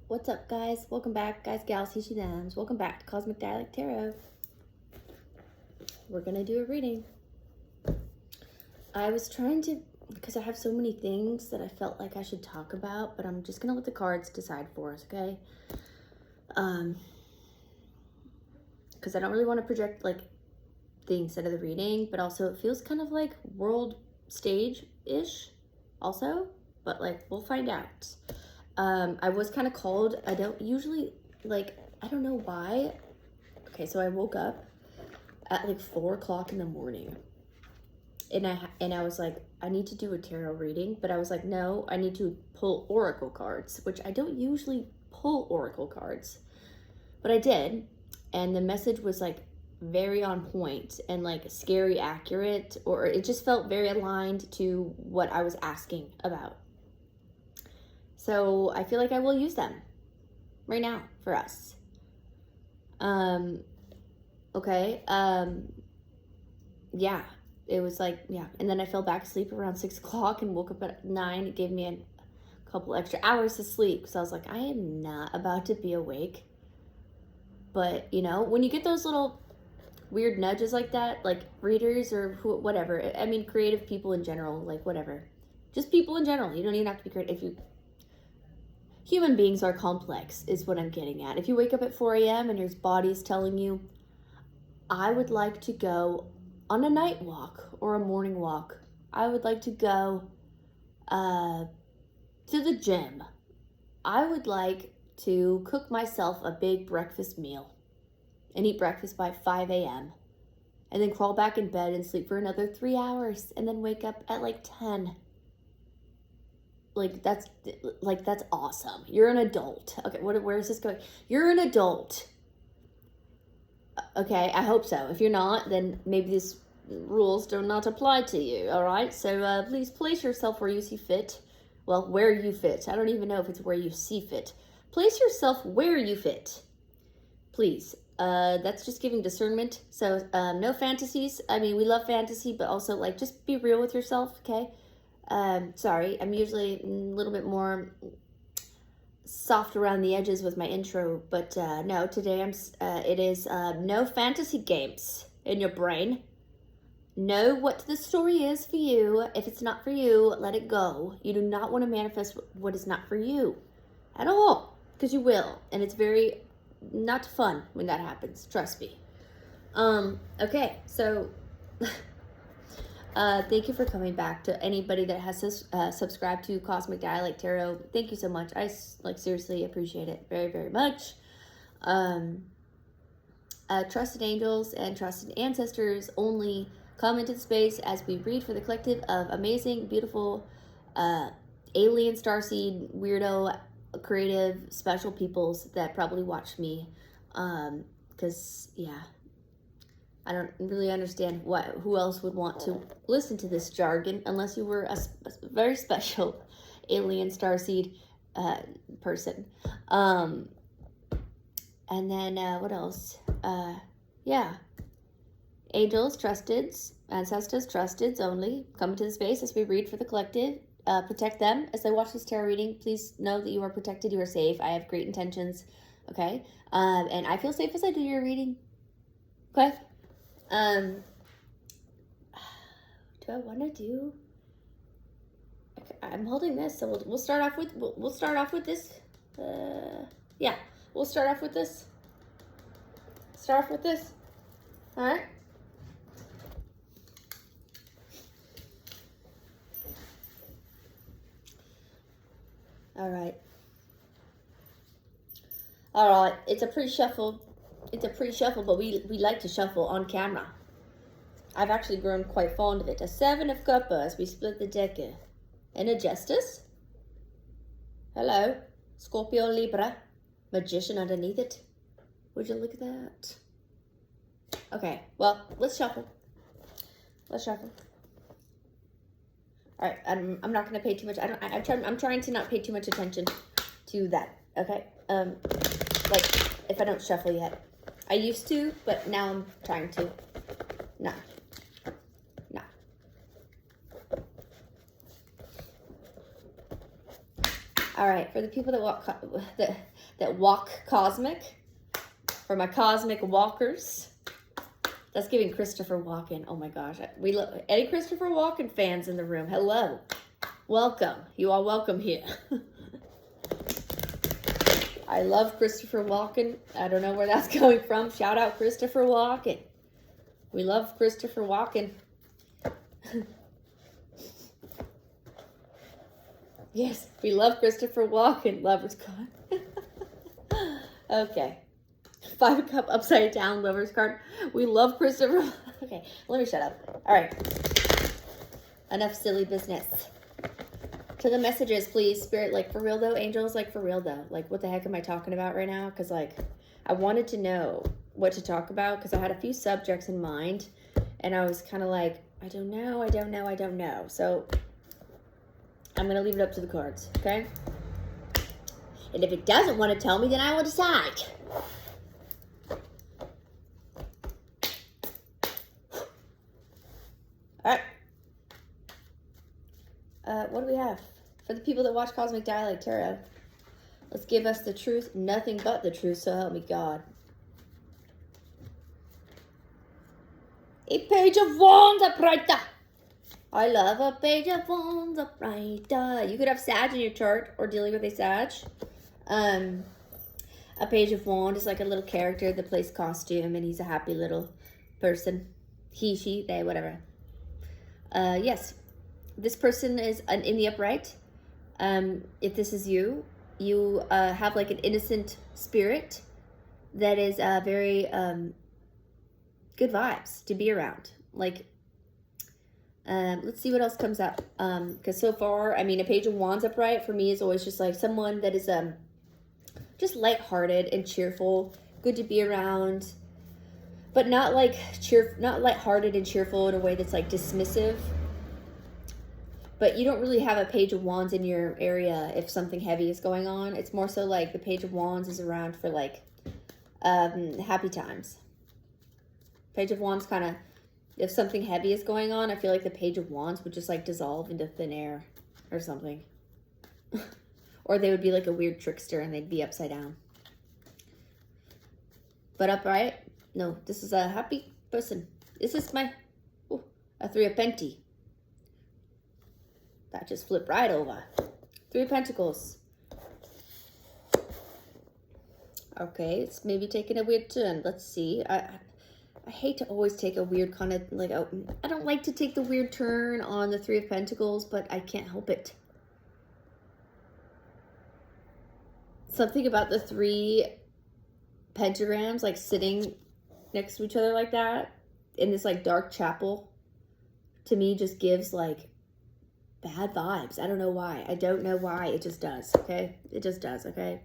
What's up, guys? Welcome back, guys, gals, he, she, thems. Welcome back to Cosmic Dialect Tarot. We're gonna do a reading. I was trying to, because I have so many things that I felt like I should talk about, but I'm just gonna let the cards decide for us, okay? Because I don't really want to project like things out of the reading, but also it feels kind of like world stage-ish also, but like we'll find out. I was kind of called, I don't usually, like, I don't know why. Okay, so I woke up at like 4 o'clock in the morning and I was like, I need to do a tarot reading, but I was like, no, I need to pull oracle cards, which I don't usually pull oracle cards, but I did. And the message was like very on point and like scary accurate, or it just felt very aligned to what I was asking about. So I feel like I will use them right now for us. Okay. Yeah, it was like, yeah. And then I fell back asleep around 6 o'clock and woke up at 9. It gave me a couple extra hours to sleep. So I was like, I am not about to be awake. But, you know, when you get those little weird nudges like that, like readers or whatever, I mean, creative people in general, like whatever. Just people in general. You don't even have to be creative. Human beings are complex, is what I'm getting at. If you wake up at 4 a.m. and your body's telling you, I would like to go on a night walk or a morning walk. I would like to go to the gym. I would like to cook myself a big breakfast meal and eat breakfast by 5 a.m. and then crawl back in bed and sleep for another 3 hours and then wake up at like 10. That's awesome. You're an adult. Okay, where is this going? You're an adult. Okay, I hope so. If you're not, then maybe these rules do not apply to you, all right? So please place yourself where you see fit. Well, where you fit. I don't even know if it's where you see fit. Place yourself where you fit, please. That's just giving discernment. So no fantasies. I mean, we love fantasy, but also like just be real with yourself, okay? Sorry, I'm usually a little bit more soft around the edges with my intro, but no, today it is no fantasy games in your brain. Know what the story is for you. If it's not for you, let it go. You do not want to manifest what is not for you at all, because you will, and it's very not fun when that happens, trust me. Okay, so thank you for coming back. To anybody that has subscribed to Cosmic Dialect Tarot, thank you so much. I seriously appreciate it very, very much. Trusted angels and trusted ancestors only come into the space as we read for the collective of amazing, beautiful, alien, starseed, weirdo, creative, special peoples that probably watch me. Because, yeah, I don't really understand who else would want to listen to this jargon unless you were a very special alien starseed person. And then what else? Yeah, angels, trusteds, ancestors, trusteds only come into the space as we read for the collective. Protect them as they watch this tarot reading. Please know that you are protected. You are safe. I have great intentions. Okay, and I feel safe as I do your reading. Okay. Do I want to do? Okay, I'm holding this, so we'll start off with we'll start off with this. Yeah, we'll start off with this. Start off with this. All right. All right. All right. It's a pre-shuffle. It's a pre-shuffle, but we like to shuffle on camera. I've actually grown quite fond of it. A 7 of Cups as we split the deck. And a Justice. Hello. Scorpio, Libra. Magician underneath it. Would you look at that? Okay, well, let's shuffle. Let's shuffle. All right, I'm not gonna pay too much. I'm trying to not pay too much attention to that. Okay, like if I don't shuffle yet, I used to, but now I'm trying to. No. All right, for the people that that walk cosmic. For my cosmic walkers. That's giving Christopher Walken. Oh my gosh. We love any Christopher Walken fans in the room. Hello. Welcome. You are welcome here. I love Christopher Walken. I don't know where that's coming from. Shout out Christopher Walken. We love Christopher Walken. Yes, we love Christopher Walken. Lover's card. Okay. 5 of Cups upside down, Lover's card. We love Christopher. Okay, let me shut up. All right. Enough silly business. To the messages, please. Spirit, like, for real, though? Angels, like, for real, though? Like, what the heck am I talking about right now? Because, like, I wanted to know what to talk about because I had a few subjects in mind. And I was kind of like, I don't know. So, I'm going to leave it up to the cards, okay? And if it doesn't want to tell me, then I will decide. All right. What do we have? For the people that watch Cosmic Dialect Tarot, let's give us the truth, nothing but the truth, so help me God. A Page of Wands uprighter. I love a Page of Wands uprighter. You could have Sag in your chart or dealing with a Sag. A Page of Wands is like a little character that plays costume and he's a happy little person. He, she, they, whatever. Yes. This person is in the upright. If this is you, you have like an innocent spirit that is very good vibes to be around. Like, let's see what else comes up. Because so far, I mean, a Page of Wands upright for me is always just like someone that is just lighthearted and cheerful, good to be around, but not like not lighthearted and cheerful in a way that's like dismissive. But you don't really have a Page of Wands in your area if something heavy is going on. It's more so like the Page of Wands is around for like happy times. Page of Wands kind of, if something heavy is going on, I feel like the Page of Wands would just like dissolve into thin air or something. Or they would be like a weird trickster and they'd be upside down. But upright, no, this is a happy person. This is my, a 3 of Pentacles. That just flipped right over. 3 of Pentacles. Okay, it's maybe taking a weird turn. Let's see. I hate to always take a weird kind of, like, I don't like to take the weird turn on the 3 of Pentacles, but I can't help it. Something about the 3 pentagrams, like, sitting next to each other like that, in this, like, dark chapel, to me just gives, like, bad vibes. I don't know why. I don't know why. It just does, okay? It just does, okay?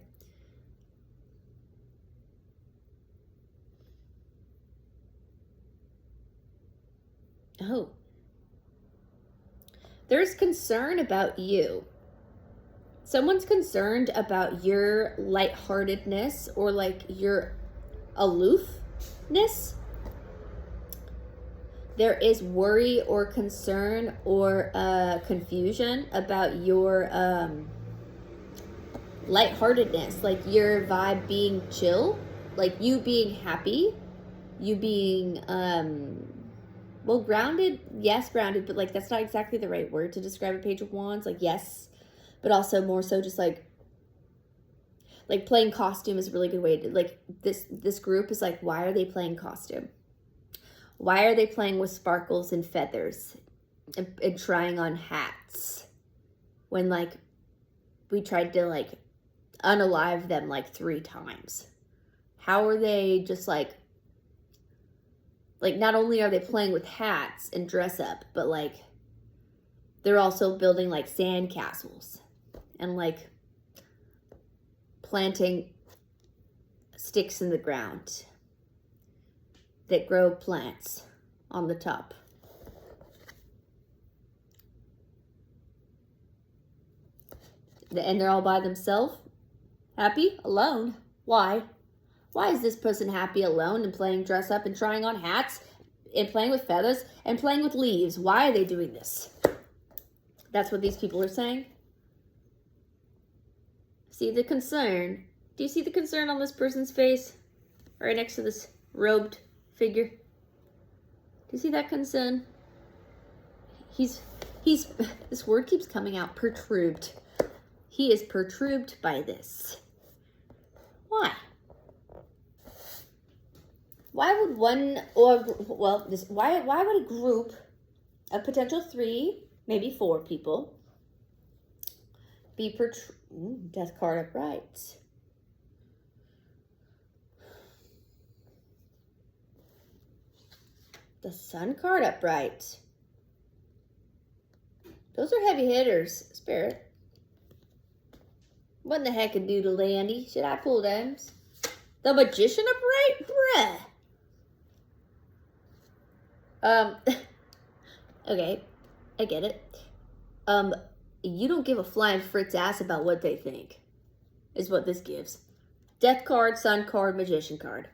Oh. There's concern about you. Someone's concerned about your lightheartedness or like your aloofness. There is worry or concern or confusion about your lightheartedness, like your vibe being chill, like you being happy, you being, well, grounded, yes, grounded, but like that's not exactly the right word to describe a Page of Wands, like yes, but also more so just like playing costume is a really good way to, like this group is like, why are they playing costume? Why are they playing with sparkles and feathers and trying on hats when, like, we tried to, like, unalive them, like, 3 times? How are they just, like, not only are they playing with hats and dress up, but, like, they're also building, like, sand castles and, like, planting sticks in the ground that grow plants on the top. And they're all by themselves, happy, alone. Why? Why is this person happy alone and playing dress up and trying on hats and playing with feathers and playing with leaves? Why are they doing this? That's what these people are saying. See the concern Do you see the concern on this person's face? Right next to this robed figure. Do you see that concern? He's, this word keeps coming out, perturbed. He is perturbed by this. Why? Why would one, or, well, this, why would a group of potential 3, maybe 4 people be death card upright? The Sun card upright. Those are heavy hitters, Spirit. What in the heck a doodle dandy? Should I pull those? The Magician upright? Bruh. Okay, I get it. You don't give a flying Fritz ass about what they think, is what this gives. Death card, Sun card, Magician card.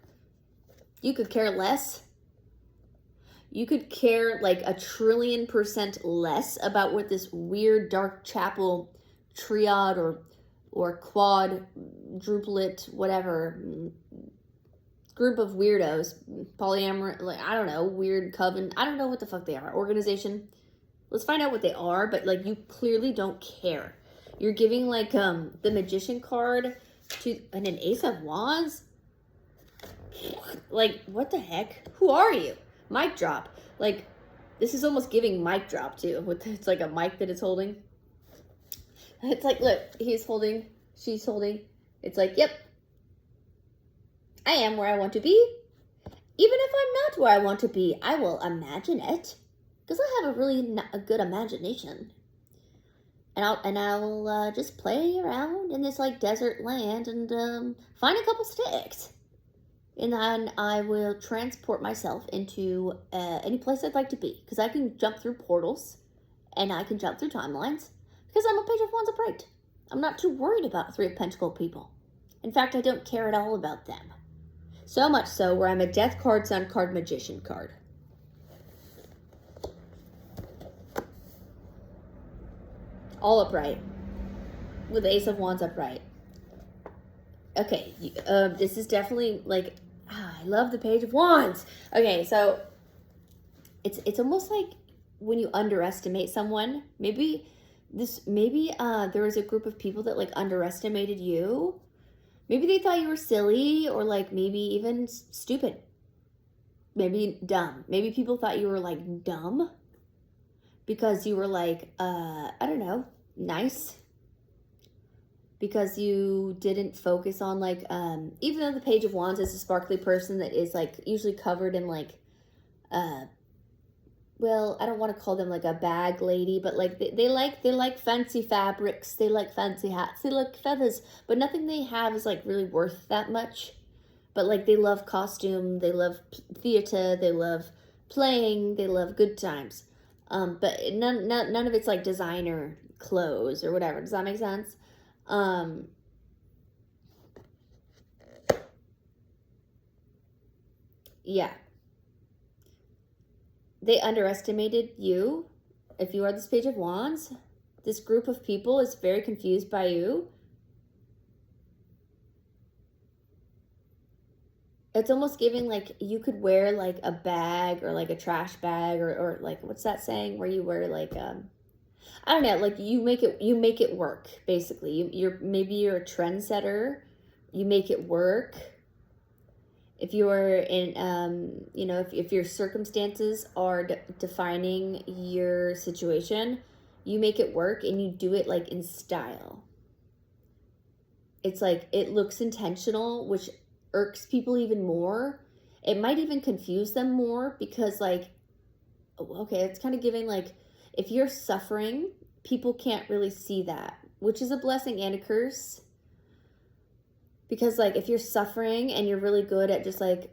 You could care less. You could care like 1,000,000,000% less about what this weird dark chapel triad or quadruplet, whatever, group of weirdos, polyamorous, like, I don't know, weird coven, I don't know what the fuck they are, organization. Let's find out what they are, but like you clearly don't care. You're giving like the Magician card to and an Ace of Wands. Like, what the heck? Who are you? Mic drop. Like, this is almost giving mic drop too. It's like a mic that it's holding. It's like, look, he's holding, she's holding. It's like, yep, I am where I want to be. Even if I'm not where I want to be, I will imagine it. Because I have a really good imagination. And I'll just play around in this like desert land and find a couple sticks. And then I will transport myself into any place I'd like to be. Because I can jump through portals. And I can jump through timelines. Because I'm a Page of Wands upright. I'm not too worried about 3 of Pentacle people. In fact, I don't care at all about them. So much so where I'm a Death card, Sun card, Magician card. All upright. With Ace of Wands upright. Okay, this is definitely like, I love the Page of Wands. Okay, so it's almost like when you underestimate someone. Maybe there was a group of people that like underestimated you. Maybe they thought you were silly or like maybe even stupid. Maybe dumb. Maybe people thought you were like dumb because you were like, I don't know, nice. Because you didn't focus on like, even though the Page of Wands is a sparkly person that is like usually covered in like, well, I don't want to call them like a bag lady, but like they like fancy fabrics, they like fancy hats, they like feathers, but nothing they have is like really worth that much. But like they love costume, they love theater, they love playing, they love good times. But none of it's like designer clothes or whatever. Does that make sense? Yeah. They underestimated you. If you are this Page of Wands, this group of people is very confused by you. It's almost giving like you could wear like a bag or like a trash bag or like, what's that saying where you wear like, I don't know, like you make it work, basically. Maybe you're a trendsetter. You make it work. If you're in, you know, if your circumstances are defining your situation, you make it work and you do it like in style. It's like, it looks intentional, which irks people even more. It might even confuse them more because like, okay, it's kind of giving like, if you're suffering, people can't really see that, which is a blessing and a curse. Because like if you're suffering and you're really good at just like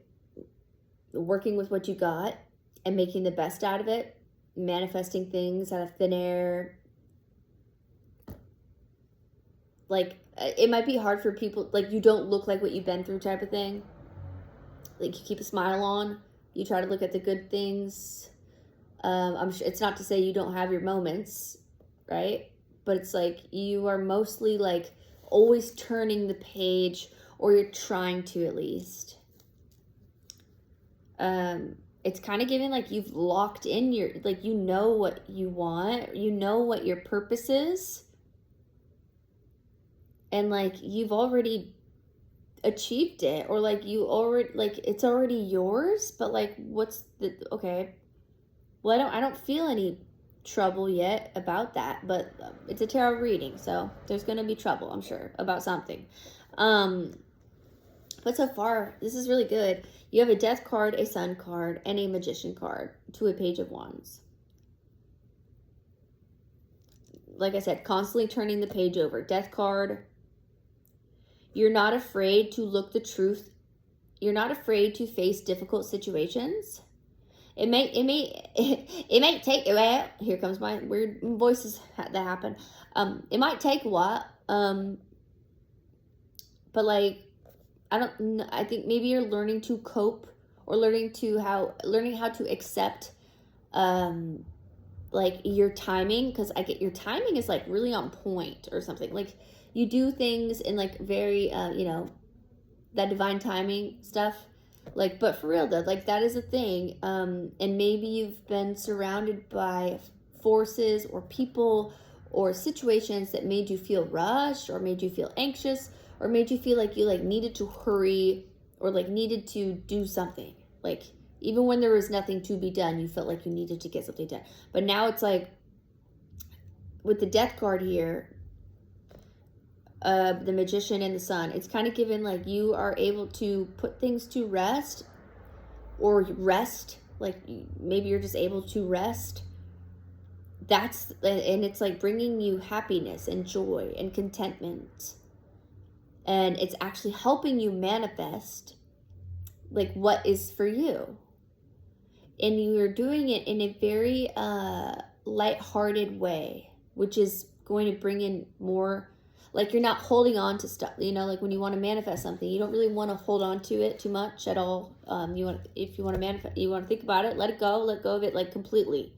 working with what you got and making the best out of it, manifesting things out of thin air, like it might be hard for people, like you don't look like what you've been through type of thing. Like you keep a smile on, you try to look at the good things. I'm sure it's not to say you don't have your moments, right? But it's like you are mostly like always turning the page, or you're trying to at least. It's kind of giving like you've locked in your, like, you know what you want, you know what your purpose is, and like you've already achieved it, or like you already, like it's already yours. But like, what's the, okay, well, I don't feel any trouble yet about that, but it's a tarot reading, so there's gonna be trouble, I'm sure, about something. But so far, this is really good. You have a Death card, a Sun card, and a Magician card to a Page of Wands. Like I said, constantly turning the page over. Death card, you're not afraid to look the truth. You're not afraid to face difficult situations. It may take, well, here comes my weird voices that happen. It might take a while, but like, I think maybe you're learning to cope, or learning how to accept, like your timing, because I get your timing is like really on point or something. Like you do things in like very, you know, that divine timing stuff. Like, but for real though, like that is a thing. And maybe you've been surrounded by forces or people or situations that made you feel rushed, or made you feel anxious, or made you feel like you like needed to hurry, or like needed to do something. Like even when there was nothing to be done, you felt like you needed to get something done. But now it's like with the Death card here, the Magician and the Sun, it's kind of given like you are able to put things to rest, or rest, like maybe you're just able to rest. And it's like bringing you happiness and joy and contentment. And it's actually helping you manifest like what is for you. And you're doing it in a very lighthearted way, which is going to bring in more, like you're not holding on to stuff, you know, like when you want to manifest something, you don't really want to hold on to it too much at all. If you want to manifest, you want to think about it, let go of it like completely.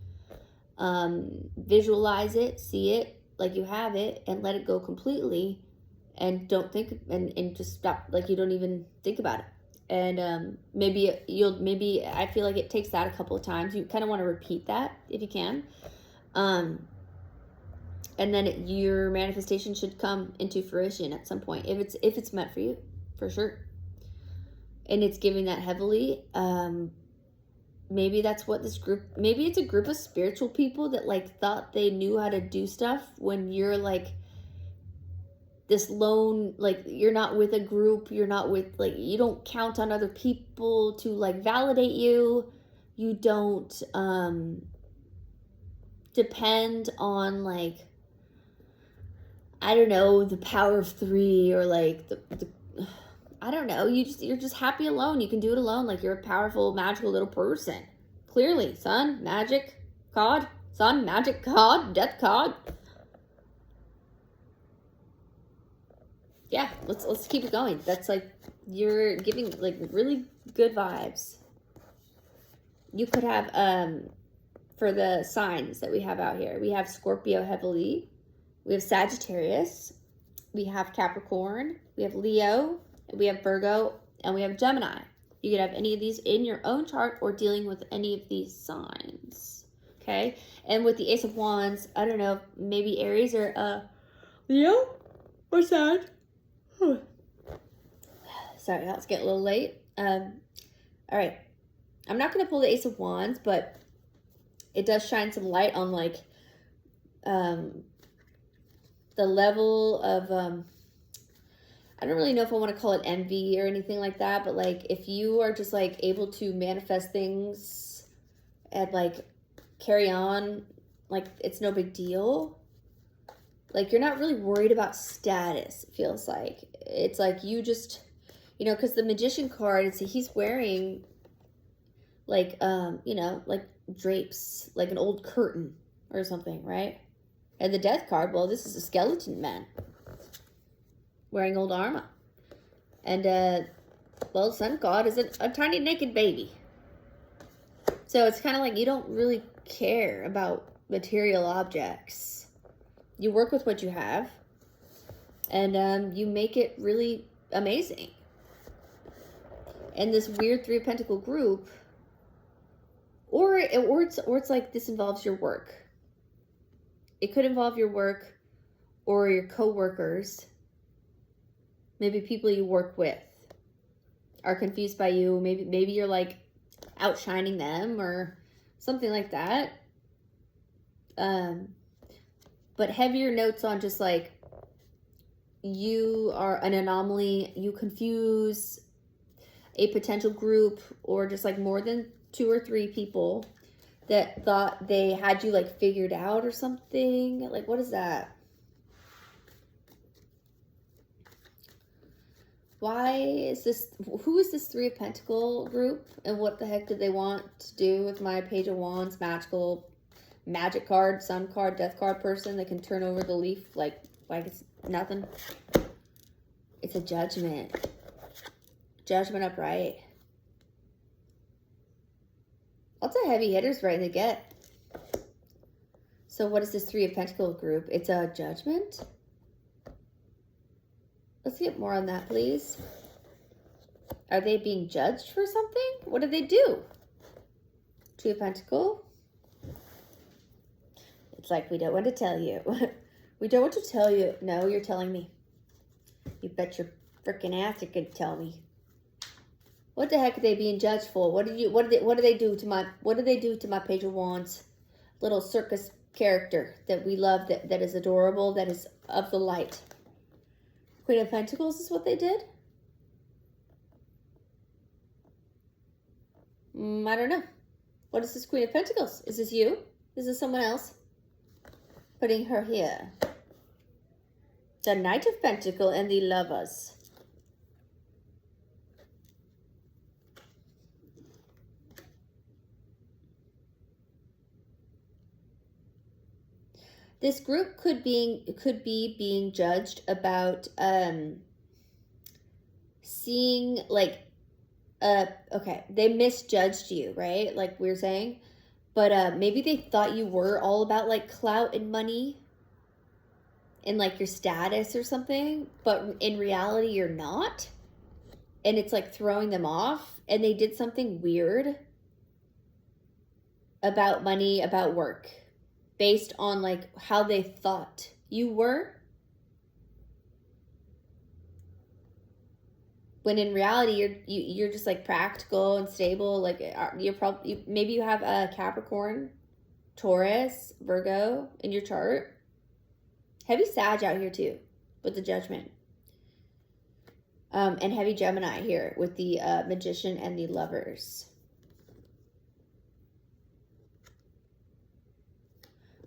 Visualize it, see it like you have it, and let it go completely. And don't think, and just stop, like you don't even think about it. And maybe I feel like it takes that a couple of times. You kind of want to repeat that if you can. And then your manifestation should come into fruition at some point, if it's meant for you, for sure. And it's giving that heavily. Maybe that's what this group, maybe it's a group of spiritual people that like thought they knew how to do stuff, when you're like this lone, like you're not with a group, you're not with, like, you don't count on other people to like validate you. You don't depend on like, I don't know, the power of 3, or like the I don't know, you're just happy alone. You can do it alone. Like you're a powerful, magical little person. Clearly, Sun, Magic, card, Sun, Magic, card, Death card. Yeah, let's keep it going. That's like, you're giving like really good vibes. You could have, for the signs that we have out here, we have Scorpio heavily, we have Sagittarius, we have Capricorn, we have Leo, we have Virgo, and we have Gemini. You could have any of these in your own chart, or dealing with any of these signs. Okay? And with the Ace of Wands, I don't know, maybe Aries or Leo or Sag. Sorry, it's getting a little late. All right. I'm not going to pull the Ace of Wands, but it does shine some light on like the level of I don't really know if I want to call it envy or anything like that, but like if you are just like able to manifest things and like carry on like it's no big deal, like you're not really worried about status, it feels like. It's like you just, you know, because the Magician card, it's he's wearing like you know, like drapes, like an old curtain or something, right? And the Death card, well, this is a skeleton man wearing old armor. And well, Sun God is a tiny naked baby. So it's kind of like you don't really care about material objects. You work with what you have. And you make it really amazing. And this weird Three of Pentacles group, or it's like this involves your work. It could involve your work or your co-workers. Maybe people you work with are confused by you. Maybe you're like outshining them or something like that. But heavier notes on just like you are an anomaly. You confuse a potential group or just like more than 2 or 3 people that thought they had you like figured out or something. Like, what is that? Why is this, who is this Three of Pentacles group? And what the heck did they want to do with my Page of Wands, magic card, sun card, death card person that can turn over the leaf like it's nothing? It's a judgment. Judgment upright. Lots of heavy hitters right in the get. So what is this Three of Pentacles group? It's a judgment. Let's get more on that, please. Are they being judged for something? What did they do? Two of Pentacles. It's like, we don't want to tell you. We don't want to tell you. No, you're telling me. You bet your freaking ass you could tell me. What the heck are they being judged for? What do they do to my Page of Wands? Little circus character that we love, that is adorable, that is of the light. Queen of Pentacles is what they did? I don't know. What is this Queen of Pentacles? Is this you? Is this someone else? Putting her here. The Knight of Pentacles and the Lovers. This group could be being judged about seeing like okay, they misjudged you, right? Like we were saying, but maybe they thought you were all about like clout and money and like your status or something, but in reality you're not, and it's like throwing them off, and they did something weird about money, about work, based on like how they thought you were, when in reality you're just like practical and stable. Like maybe you have a Capricorn, Taurus, Virgo in your chart. Heavy Sag out here too with the Judgment, and heavy Gemini here with the Magician and the Lovers.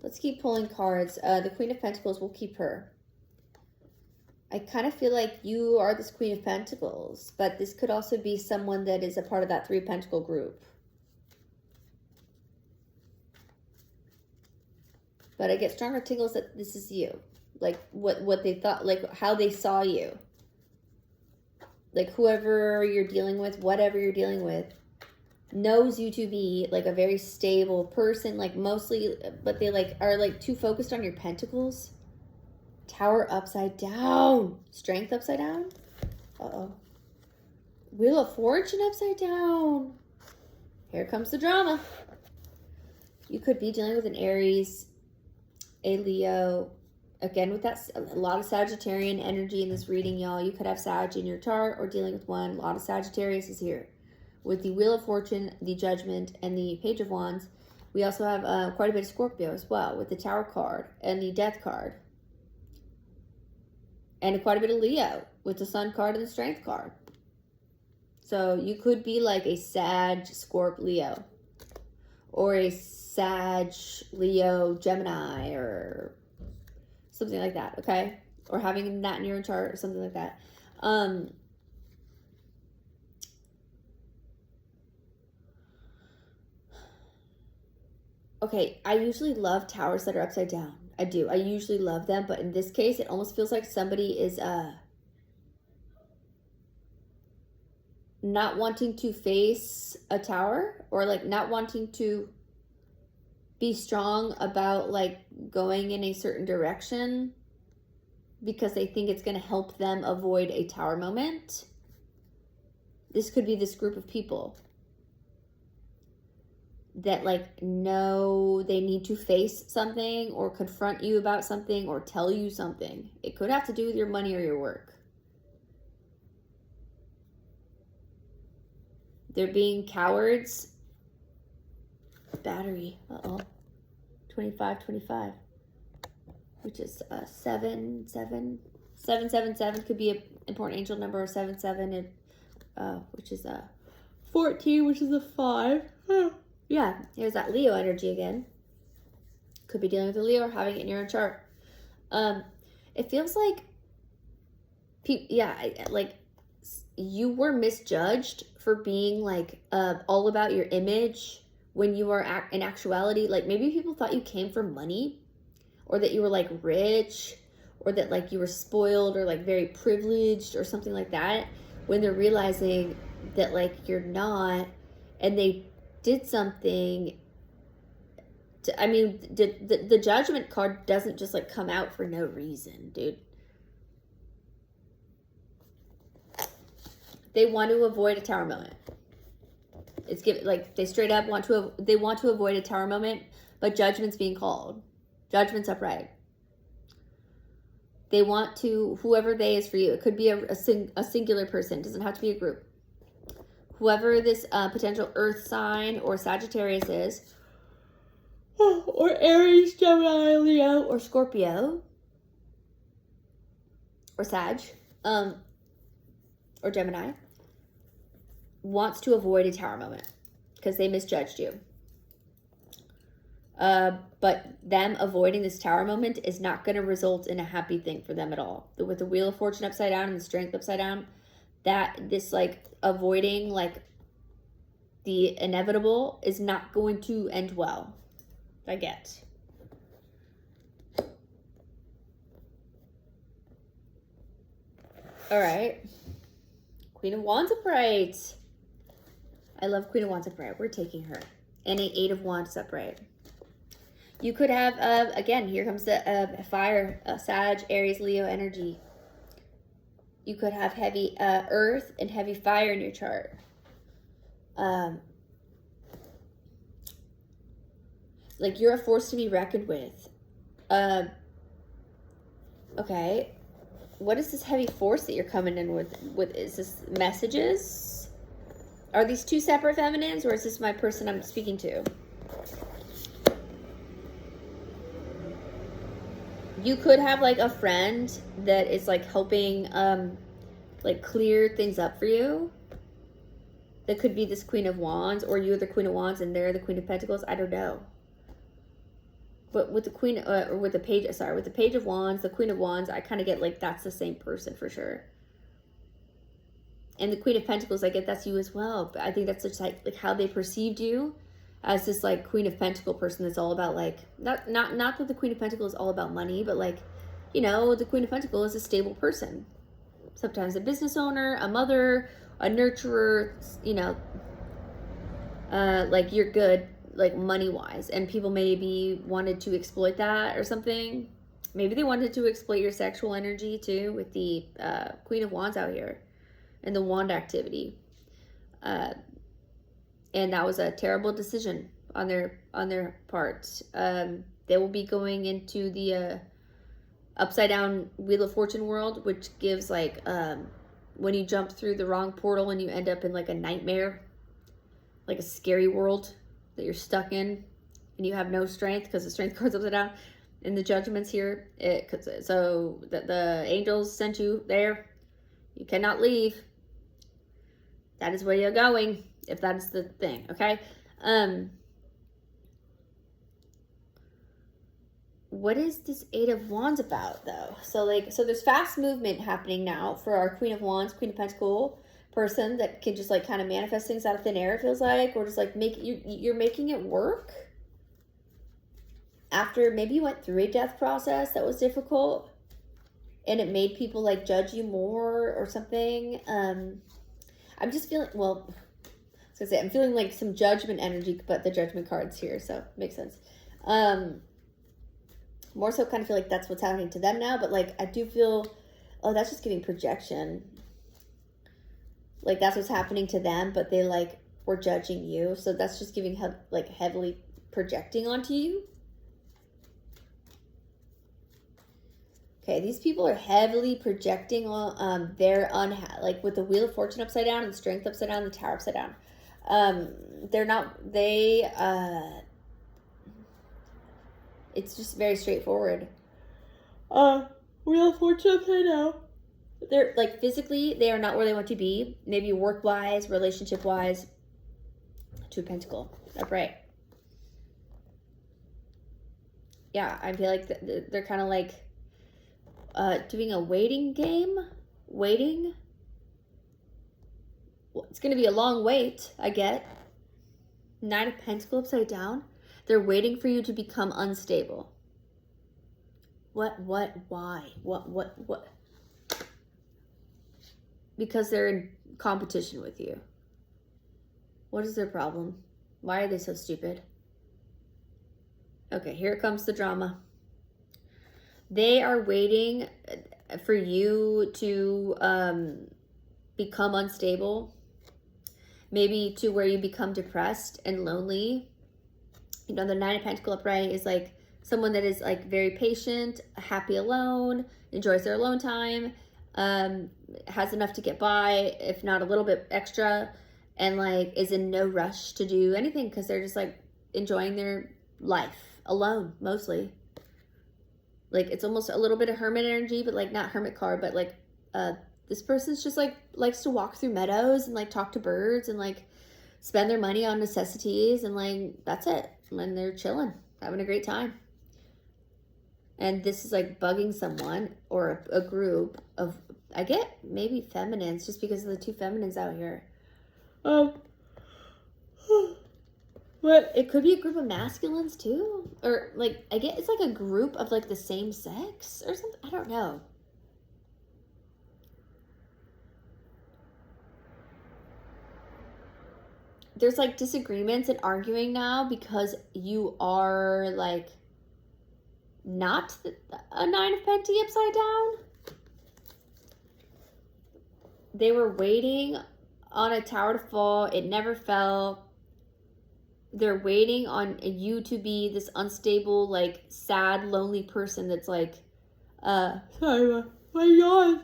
Let's keep pulling cards. The Queen of Pentacles, we'll keep her. I kind of feel like you are this Queen of Pentacles, but this could also be someone that is a part of that Three of Pentacles group. But I get stronger tingles that this is you. Like what they thought, like how they saw you. Like whoever you're dealing with, whatever you're dealing with, knows you to be like a very stable person, like mostly, but they like are like too focused on your pentacles. Tower upside down. Strength upside down. Uh-oh. Wheel of Fortune upside down. Here comes the drama. You could be dealing with an Aries, a Leo. Again, with that, a lot of Sagittarian energy in this reading, y'all. You could have Sag in your chart or dealing with one. A lot of Sagittarius is here. With the Wheel of Fortune, the Judgment, and the Page of Wands, we also have quite a bit of Scorpio as well, with the Tower card and the Death card. And quite a bit of Leo, with the Sun card and the Strength card. So you could be like a Sag, Scorp, Leo. Or a Sag, Leo, Gemini, or something like that, okay? Or having that in your chart or something like that. Okay, I usually love towers that are upside down. I do. I usually love them, but in this case, it almost feels like somebody is not wanting to face a tower, or like not wanting to be strong about like going in a certain direction because they think it's going to help them avoid a tower moment. This could be this group of people that like know they need to face something or confront you about something or tell you something. It could have to do with your money or your work. They're being cowards. Battery. 25, which is 777 could be an important angel number, or 77, which is 14, which is a 5. Yeah, here's that Leo energy again. Could be dealing with a Leo or having it in your own chart. It feels like, like you were misjudged for being like all about your image when you are in actuality. Like maybe people thought you came from money, or that you were like rich, or that like you were spoiled or like very privileged or something like that, when they're realizing that like you're not, and they did something to, I mean, the judgment card doesn't just like come out for no reason, dude. They want to avoid a tower moment. It's given like they straight up want to avoid a tower moment, but judgment's being called. Judgment's upright. They want to, whoever they is for you. It could be a singular person. It doesn't have to be a group. Whoever this potential earth sign or Sagittarius is, or Aries, Gemini, Leo, or Scorpio, or Sag, or Gemini, wants to avoid a tower moment because they misjudged you. But them avoiding this tower moment is not going to result in a happy thing for them at all. With the Wheel of Fortune upside down and the Strength upside down, that this like avoiding like the inevitable is not going to end well. I get. All right. Queen of Wands upright. I love Queen of Wands upright. We're taking her. And an 8 of Wands upright. You could have, again, here comes the fire, Sag, Aries, Leo energy. You could have heavy earth and heavy fire in your chart. Like you're a force to be reckoned with. Okay. What is this heavy force that you're coming in with? Is this messages? Are these two separate feminines, or is this my person I'm speaking to? You could have like a friend that is like helping like clear things up for you. That could be this Queen of Wands, or you're the Queen of Wands and they're the Queen of Pentacles. I don't know. But with the Queen, or with the Page, sorry, with the Page of Wands, the Queen of Wands, I kind of get like that's the same person for sure. And the Queen of Pentacles, I get that's you as well. But I think that's just like how they perceived you as this like Queen of Pentacle person that's all about like, not that the Queen of Pentacles is all about money, but like, you know, the Queen of Pentacles is a stable person. Sometimes a business owner, a mother, a nurturer, you know, like you're good, like money-wise. And people maybe wanted to exploit that or something. Maybe they wanted to exploit your sexual energy too with the Queen of Wands out here and the wand activity. And that was a terrible decision on their part. They will be going into the upside down Wheel of Fortune world, which gives like when you jump through the wrong portal and you end up in like a nightmare, like a scary world that you're stuck in, and you have no strength because the strength card's upside down. And the judgments here, so the angels sent you there. You cannot leave. That is where you're going, if that's the thing, okay? What is this 8 of Wands about, though? So there's fast movement happening now for our Queen of Wands, Queen of Pentacles person that can just like kind of manifest things out of thin air, it feels like, or just like you're making it work after maybe you went through a death process that was difficult and it made people like judge you more or something. I'm just feeling, well, I was gonna say, I'm feeling like some judgment energy, but the judgment card's here, so it makes sense. more so kind of feel like that's what's happening to them now. But like, I do feel, oh, that's just giving projection. Like that's what's happening to them, but they like were judging you. So that's just giving like heavily projecting onto you. Okay, these people are heavily projecting on their like with the Wheel of Fortune upside down and the Strength upside down, and the Tower upside down. It's just very straightforward. Wheel of Fortune upside down. They're like physically, they are not where they want to be. Maybe work-wise, relationship-wise. Two of Pentacles, upright. Yeah, I feel like they're kind of like doing a waiting game. Waiting. Well, it's going to be a long wait, I get. Nine of Pentacles upside down. They're waiting for you to become unstable. Why? What? Because they're in competition with you. What is their problem? Why are they so stupid? Okay, here comes the drama. They are waiting for you to become unstable. Maybe to where you become depressed and lonely. You know, the Nine of Pentacles upright is like someone that is like very patient, happy alone, enjoys their alone time, has enough to get by, if not a little bit extra, and like is in no rush to do anything because they're just like enjoying their life alone mostly. Like it's almost a little bit of hermit energy, but like not hermit card, but like this person's just like likes to walk through meadows and like talk to birds and like spend their money on necessities and like that's it. And they're chilling, having a great time. And this is like bugging someone or a group of, I get maybe feminines just because of the two feminines out here. But it could be a group of masculines too. Or like, I get it's like a group of like the same sex or something. I don't know. There's like disagreements and arguing now because you are like not a Nine of Pentacles upside down. They were waiting on a tower to fall. It never fell. They're waiting on you to be this unstable, like sad, lonely person that's like, sorry, my yawn.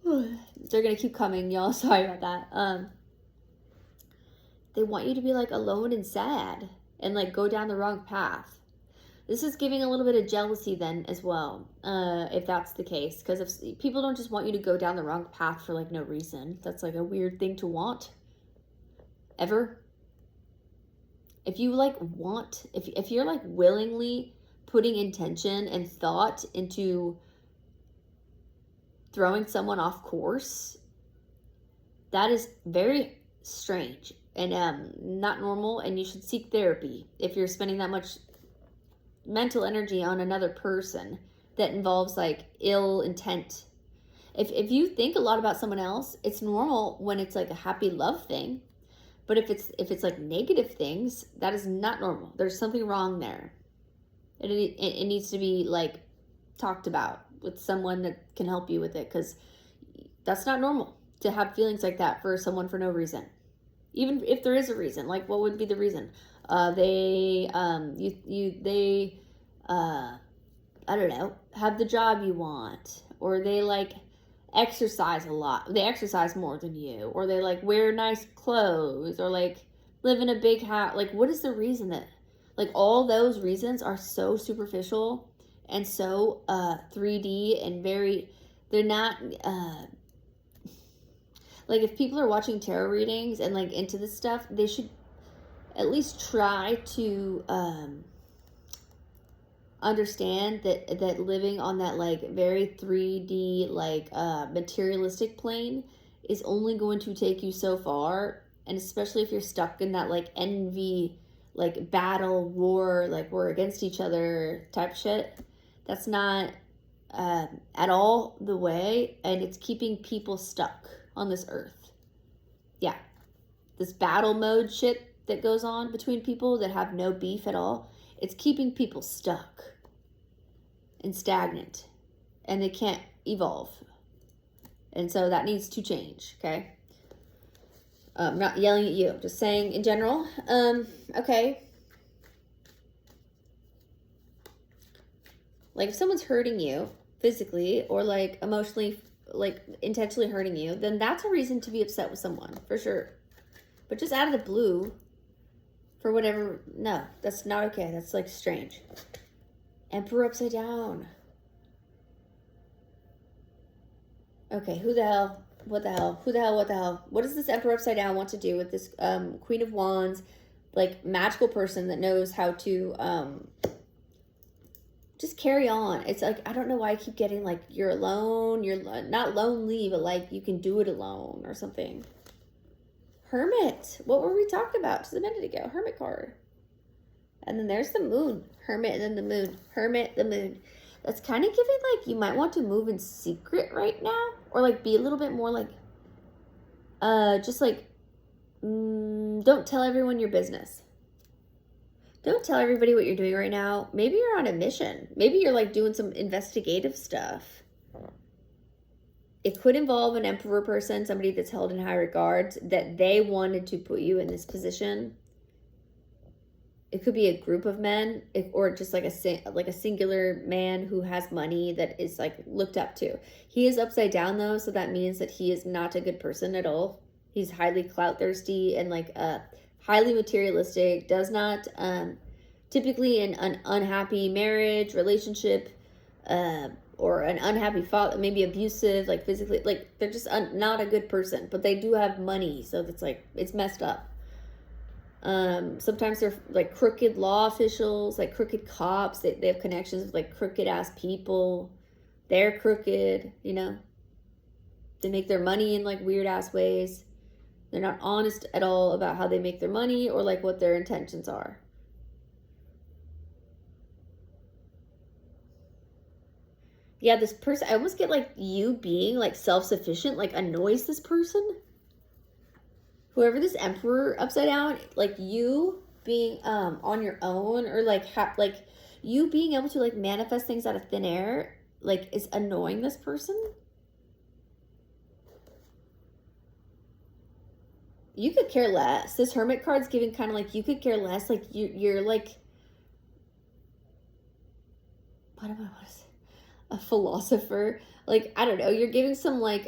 They're gonna keep coming, y'all. Sorry about that. They want you to be like alone and sad and like go down the wrong path. This is giving a little bit of jealousy then as well, if that's the case. Because if people don't just want you to go down the wrong path for like no reason. That's like a weird thing to want. Ever. If you like want, if you're like willingly putting intention and thought into throwing someone off course, that is very strange and not normal, and you should seek therapy if you're spending that much mental energy on another person that involves like ill intent. If you think a lot about someone else, it's normal when it's like a happy love thing. But if it's like negative things, that is not normal. There's something wrong there. It needs to be like talked about with someone that can help you with it, because that's not normal to have feelings like that for someone for no reason. Even if there is a reason, like what would be the reason? They I don't know, have the job you want, or they like exercise a lot. They exercise more than you, or they like wear nice clothes, or like live in a big house. Like, what is the reason that, like, all those reasons are so superficial and so 3D and very, they're not like, if people are watching tarot readings and like into this stuff, they should at least try to understand that living on that like very 3D like materialistic plane is only going to take you so far. And especially if you're stuck in that like envy, like battle, war, like we're against each other type shit, that's not at all the way, and it's keeping people stuck on this earth. Yeah, this battle mode shit that goes on between people that have no beef at all, it's keeping people stuck. and stagnant, and they can't evolve. And so that needs to change, okay? I'm not yelling at you, I'm just saying in general. Okay. Like if someone's hurting you physically or like emotionally, like intentionally hurting you, then that's a reason to be upset with someone, for sure. But just out of the blue, for whatever, no, that's not okay. That's like strange. Emperor upside down. Okay, who the hell? What the hell? Who the hell? What the hell? What does this Emperor upside down want to do with this Queen of Wands, like magical person that knows how to just carry on? It's like, I don't know why I keep getting like, you're alone, you're not lonely, but like you can do it alone or something. Hermit. What were we talking about just a minute ago? Hermit card. And then there's the moon. Hermit and then the moon. Hermit, the moon. That's kind of giving like you might want to move in secret right now. Or like be a little bit more like, just like, don't tell everyone your business. Don't tell everybody what you're doing right now. Maybe you're on a mission. Maybe you're like doing some investigative stuff. It could involve an emperor person, somebody that's held in high regard, that they wanted to put you in this position. It could be a group of men, or just like a singular man who has money that is like looked up to. He is upside down though, so that means that he is not a good person at all. He's highly clout thirsty and like highly materialistic. Does not typically in an unhappy marriage, relationship, or an unhappy father, maybe abusive, like physically, like they're just not a good person, but they do have money, so that's like, it's messed up. Sometimes they're like crooked law officials, like crooked cops. They have connections with like crooked ass people. They're crooked, you know. They make their money in like weird ass ways. They're not honest at all about how they make their money or like what their intentions are. Yeah, this person, I almost get like you being like self-sufficient, like annoys this person. Whoever this Emperor upside down, like you being on your own, or like like you being able to like manifest things out of thin air, like is annoying this person. You could care less. This Hermit card's giving kind of like you could care less. Like you're like, what am I? What is it? A philosopher? Like I don't know. You're giving some like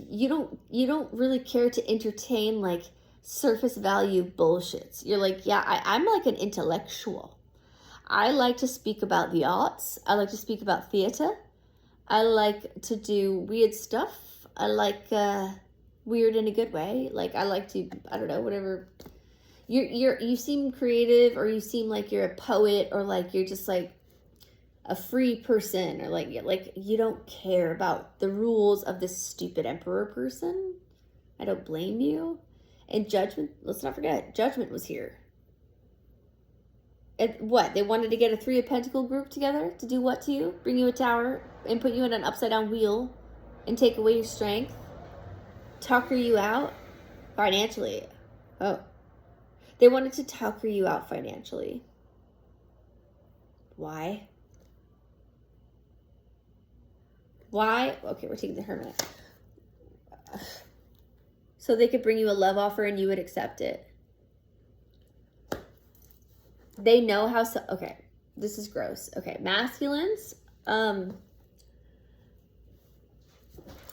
you don't really care to entertain like surface value bullshits. You're like, yeah, I'm like an intellectual. I like to speak about the arts. I like to speak about theater. I like to do weird stuff. I like weird in a good way. Like I like to, I don't know, whatever. You seem creative, or you seem like you're a poet, or like you're just like a free person, or like you don't care about the rules of this stupid Emperor person. I don't blame you. And Judgment, let's not forget, Judgment was here. And what? They wanted to get a Three of Pentacle group together to do what to you? Bring you a tower and put you in an upside down wheel and take away your strength? Tucker you out financially. Oh. They wanted to tucker you out financially. Why? Why? Okay, we're taking the Hermit. So they could bring you a love offer and you would accept it. They know how, okay, this is gross. Okay, masculines,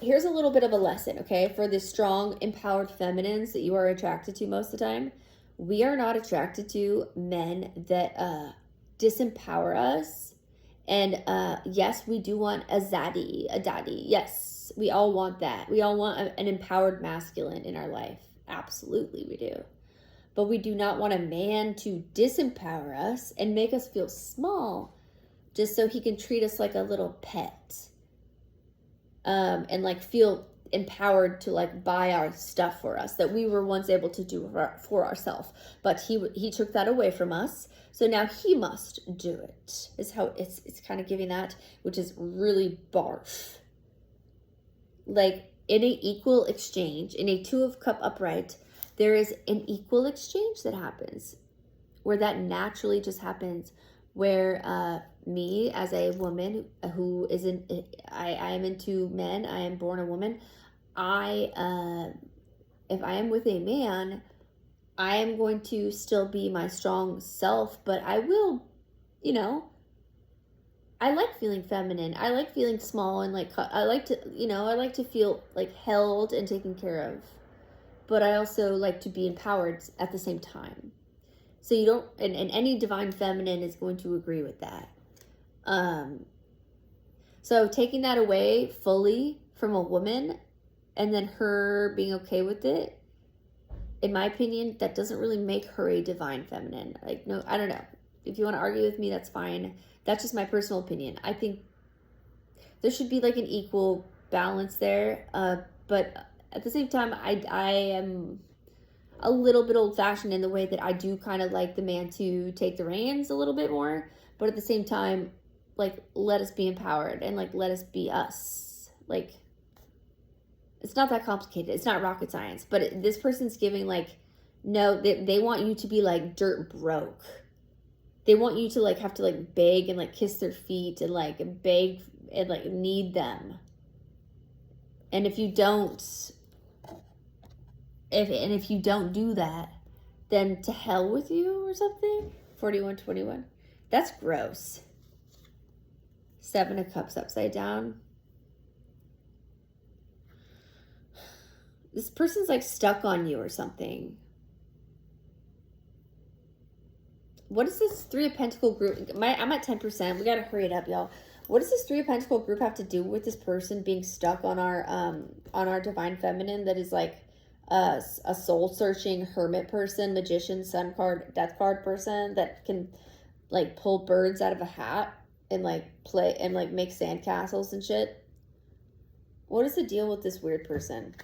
here's a little bit of a lesson, okay, for the strong, empowered feminines that you are attracted to most of the time. We are not attracted to men that disempower us. And yes, we do want a zaddy, a daddy. Yes, we all want that. We all want an empowered masculine in our life. Absolutely, we do. But we do not want a man to disempower us and make us feel small just so he can treat us like a little pet. And like feel empowered to like buy our stuff for us that we were once able to do for ourselves. But he took that away from us. So now he must do it, is how it's kind of giving that, which is really barf. Like in an equal exchange, in a Two of Cup upright, there is an equal exchange that happens where that naturally just happens, where me as a woman who isn't, I am into men, I am born a woman. If I am with a man, I am going to still be my strong self, but I will, you know, I like feeling feminine. I like feeling small and like, I like to, you know, I like to feel like held and taken care of, but I also like to be empowered at the same time. So you don't, and any divine feminine is going to agree with that. So taking that away fully from a woman and then her being okay with it, in my opinion, that doesn't really make her a divine feminine. Like, no, I don't know. If you want to argue with me, that's fine. That's just my personal opinion. I think there should be like an equal balance there. But at the same time, I am a little bit old-fashioned in the way that I do kind of like the man to take the reins a little bit more. But at the same time, like, let us be empowered and like, let us be us. Like, it's not that complicated. It's not rocket science. But this person's giving like, no, they want you to be like dirt broke. They want you to like have to like beg and like kiss their feet and like beg and like need them. And if you don't, if you don't do that, then to hell with you or something. 4121. That's gross. 7 of Cups upside down. This person's like stuck on you or something. What is this 3 of Pentacle group? I'm at 10%. We gotta hurry it up, y'all. What does this 3 of Pentacle group have to do with this person being stuck on our divine feminine that is like a soul-searching hermit person, magician, sun card, death card person that can like pull birds out of a hat and like play and like make sandcastles and shit? What is the deal with this weird person?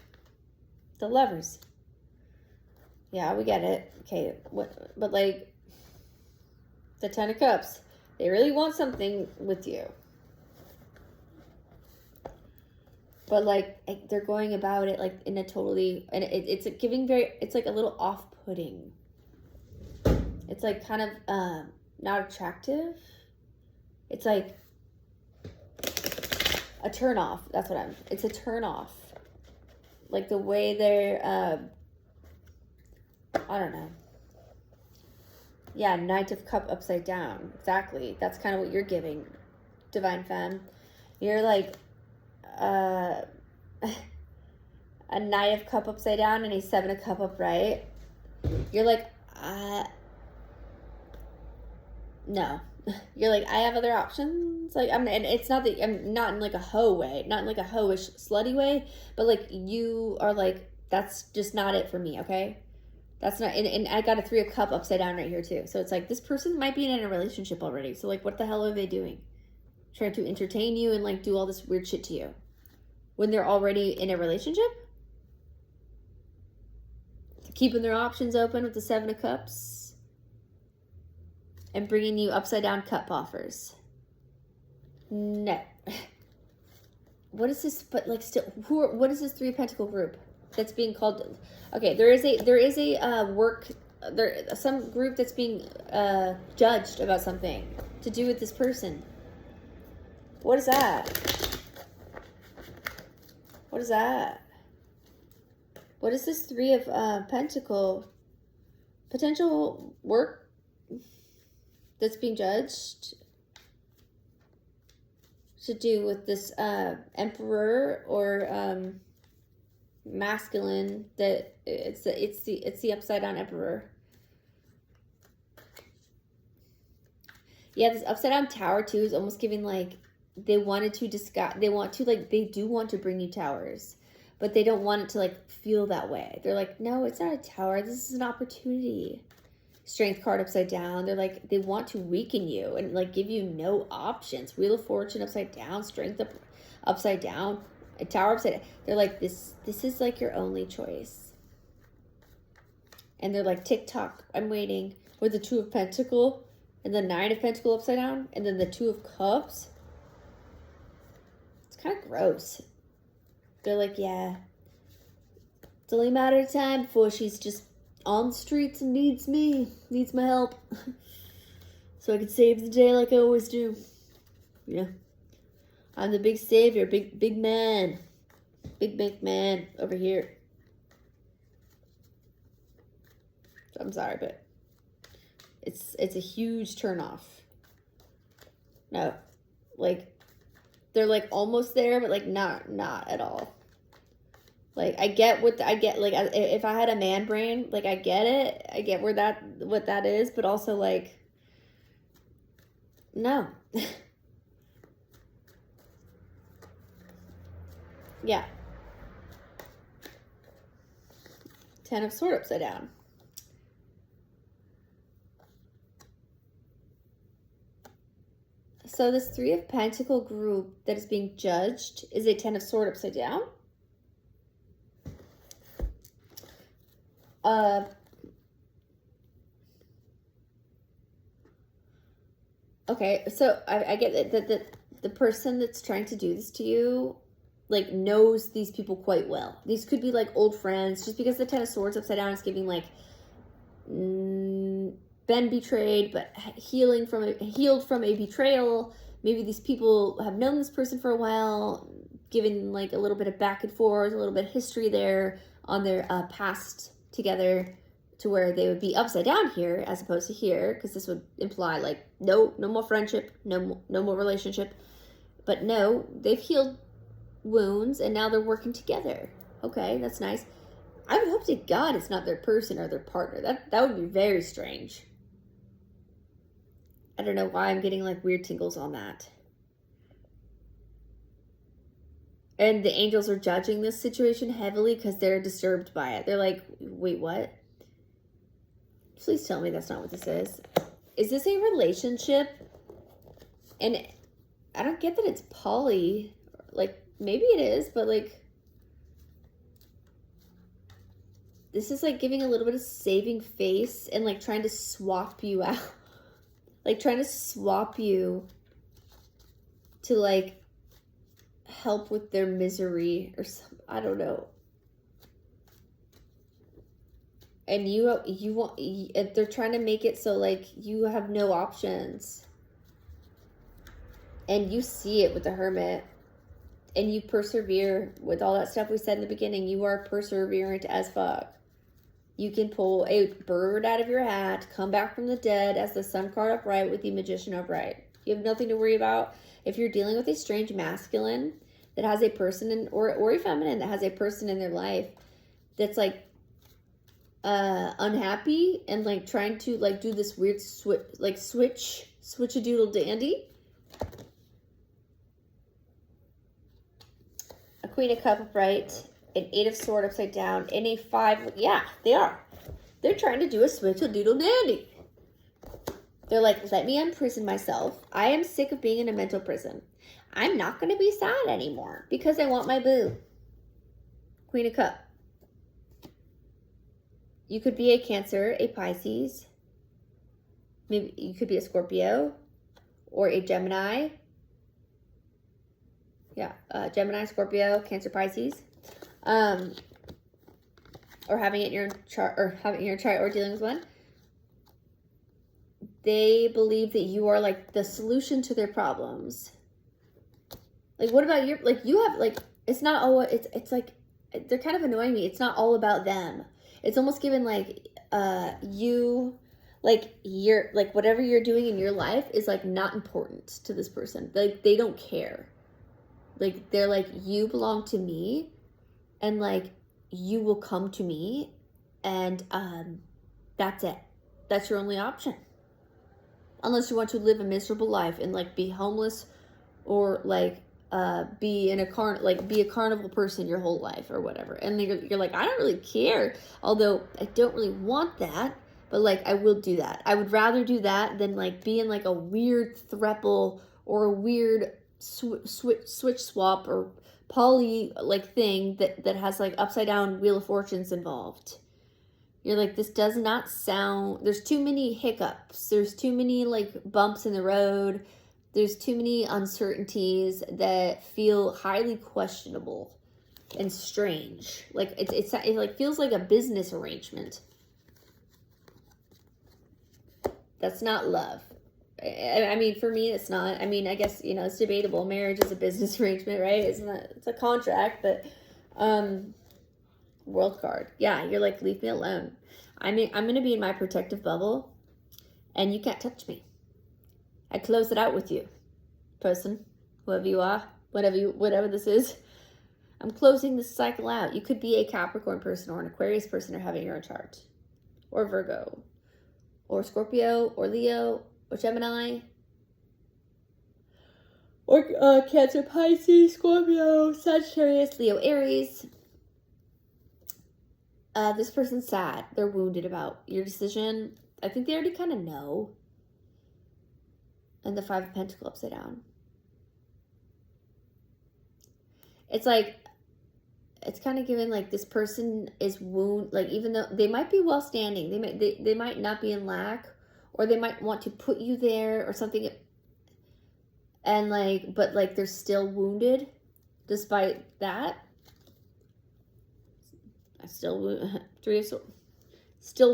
The Lovers. Yeah, we get it. Okay, what? But like, the 10 of Cups. They really want something with you. But like, they're going about it like in a totally, and it's giving very, it's like a little off-putting. It's like kind of not attractive. It's like a turn off. That's what it's a turn off. Like the way they're, I don't know. Yeah, Knight of Cup upside down. Exactly. That's kind of what you're giving, Divine Femme. You're like a Knight of Cup upside down and a 7 of Cup upright. You're like, no. You're like, I have other options. Like, and it's not that I'm not in like a hoe way, not in like a hoe-ish slutty way, but like you are like, that's just not it for me, okay? That's not, and I got a 3 of Cup upside down right here too. So it's like, this person might be in a relationship already. So like, what the hell are they doing? Trying to entertain you and like do all this weird shit to you when they're already in a relationship? Keeping their options open with the 7 of Cups and bringing you upside down cup offers. No. What is this? But like, still, what is this 3 of Pentacle group that's being called? Okay, there is some group that's being judged about something to do with this person. What is that? What is that? What is this 3 of Pentacle? Potential work that's being judged to do with this Emperor or masculine, that it's the upside down Emperor. Yeah, this upside down Tower too is almost giving like they wanted to discuss, they do want to bring you towers, but they don't want it to like feel that way. They're like, no, it's not a tower, this is an opportunity. Strength card upside down. They're like, they want to weaken you and like give you no options. Wheel of Fortune upside down, Strength upside down, a Tower upside down. They're like, this is like your only choice. And they're like, TikTok, I'm waiting, with the 2 of Pentacle and the 9 of Pentacle upside down and then the 2 of Cups. It's kind of gross. They're like, yeah, it's only a matter of time before she's just on the streets and needs my help. so I can save the day like I always do. Yeah. I'm the big savior, big man. Big man over here. I'm sorry, but it's a huge turnoff. No. Like, they're like almost there, but like not at all. Like, I get like, if I had a man brain, like, I get it. I get what that is, but also, like, no. Yeah. 10 of Swords upside down. So this 3 of Pentacle group that is being judged is a 10 of Swords upside down. Okay, so I get that the person that's trying to do this to you, like, knows these people quite well. These could be, like, old friends. Just because the 10 of Swords upside down is giving, like, been betrayed, but healed from a betrayal. Maybe these people have known this person for a while, given, like, a little bit of back and forth, a little bit of history there on their past together, to where they would be upside down here as opposed to here, because this would imply, like, no more friendship, no more relationship. But no, they've healed wounds and now they're working together. Okay, that's nice. I would hope to God it's not their person or their partner. That would be very strange. I don't know why I'm getting, like, weird tingles on that. And the angels are judging this situation heavily because they're disturbed by it. They're like, wait, what? Please tell me that's not what this is. Is this a relationship? And I don't get that it's poly. Like, maybe it is, but, like, this is, like, giving a little bit of saving face and, like, trying to swap you out. Like, trying to swap you to, like, help with their misery or something. I don't know. And they're trying to make it so, like, you have no options. And you see it with the Hermit. And you persevere with all that stuff we said in the beginning. You are perseverant as fuck. You can pull a bird out of your hat, come back from the dead as the Sun card upright with the Magician upright. You have nothing to worry about. If you're dealing with a strange masculine that has a person or a feminine that has a person in their life that's, like, unhappy and, like, trying to, like, do this weird switch-a-doodle dandy. A Queen of Cups upright, an 8 of Swords upside down, and a 5. Yeah, they are. They're trying to do a switch-a-doodle dandy. They're like, let me unprison myself. I am sick of being in a mental prison. I'm not going to be sad anymore because I want my boo. Queen of Cups. You could be a Cancer, a Pisces. Maybe you could be a Scorpio or a Gemini. Yeah, Gemini, Scorpio, Cancer, Pisces. Or having it in your chart, or dealing with one. They believe that you are, like, the solution to their problems. Like, what about your, like, you have, like, it's not all, it's like, they're kind of annoying me. It's not all about them. It's almost given, like, you, like, you're, like, whatever you're doing in your life is, like, not important to this person. Like, they don't care. Like, they're like, you belong to me, and, like, you will come to me, and that's it. That's your only option. Unless you want to live a miserable life and, like, be homeless or, like, be a carnival person your whole life or whatever. And you're like, I don't really care. Although I don't really want that, but, like, I will do that. I would rather do that than, like, be in, like, a weird throuple or a weird switch swap or poly, like, thing that has, like, upside down Wheel of Fortunes involved. You're like, this does not sound, there's too many hiccups. There's too many, like, bumps in the road. There's too many uncertainties that feel highly questionable and strange. Like, it like, feels like a business arrangement. That's not love. I mean, for me, it's not. I mean, I guess, you know, it's debatable. Marriage is a business arrangement, right? It's a contract, but, world card. Yeah, you're like, leave me alone. I mean, I'm going to be in my protective bubble, and you can't touch me. I close it out with you, person, whoever you are, whatever this is. I'm closing this cycle out. You could be a Capricorn person or an Aquarius person or having your own chart, or Virgo, or Scorpio, or Leo, or Gemini, or Cancer, Pisces, Scorpio, Sagittarius, Leo, Aries. This person's sad. They're wounded about your decision. I think they already kind of know. And the Five of Pentacles upside down. It's like, it's kind of given like this person is wounded. Like, even though they might be well standing, they might not be in lack, or they might want to put you there or something. And like, but like they're still wounded despite that. Still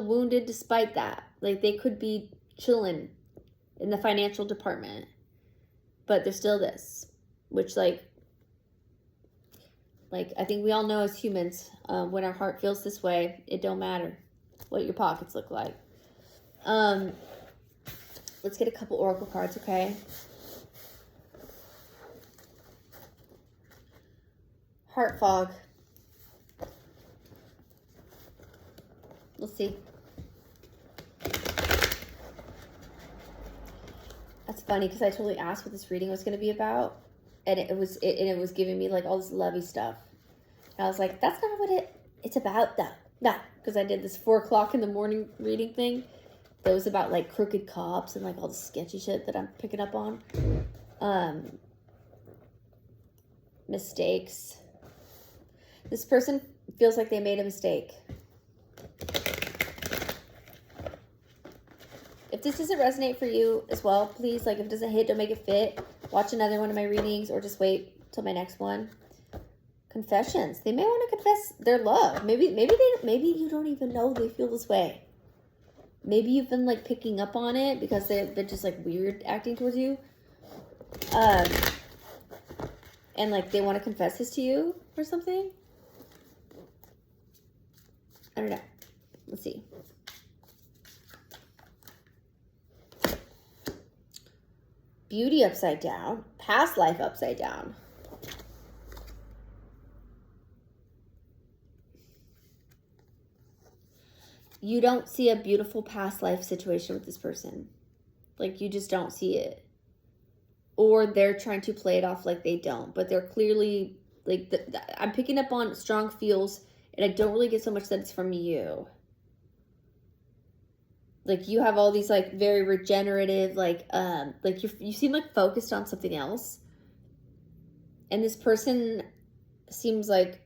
wounded despite that. Like, they could be chilling in the financial department, but they're still this, which like I think we all know as humans, when our heart feels this way, it don't matter what your pockets look like. Let's get a couple oracle cards, okay? Heart fog. Let's see. That's funny because I totally asked what this reading was going to be about, and it was giving me like all this lovey stuff. And I was like, that's not what it's about, though. No, because I did this 4 o'clock in the morning reading thing. That was about like crooked cops and like all the sketchy shit that I'm picking up on. Mistakes. This person feels like they made a mistake. If this doesn't resonate for you as well, please, like, if it doesn't hit, don't make it fit. Watch another one of my readings, or just wait till my next one. Confessions. They may want to confess their love. Maybe you don't even know they feel this way. Maybe you've been like picking up on it because they're just like weird acting towards you. And like they want to confess this to you or something. I don't know. Let's see. Beauty upside down. Past life upside down. You don't see a beautiful past life situation with this person. Like, you just don't see it. Or they're trying to play it off like they don't. But they're clearly, like, I'm picking up on strong feels, and I don't really get so much that it's from you. Like, you have all these, like, very regenerative, like you seem, like, focused on something else. And this person seems like,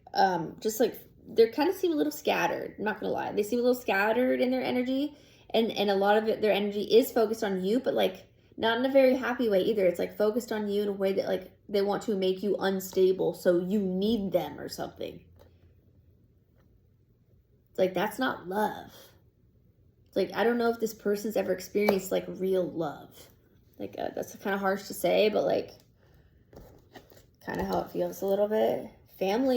just, like, they kind of seem a little scattered. I'm not going to lie. They seem a little scattered in their energy. And a lot of it, their energy is focused on you, but, like, not in a very happy way either. It's, like, focused on you in a way that, like, they want to make you unstable, so you need them or something. It's like, that's not love. Like, I don't know if this person's ever experienced, like, real love. Like, that's kind of harsh to say, but, like, kind of how it feels a little bit. Family.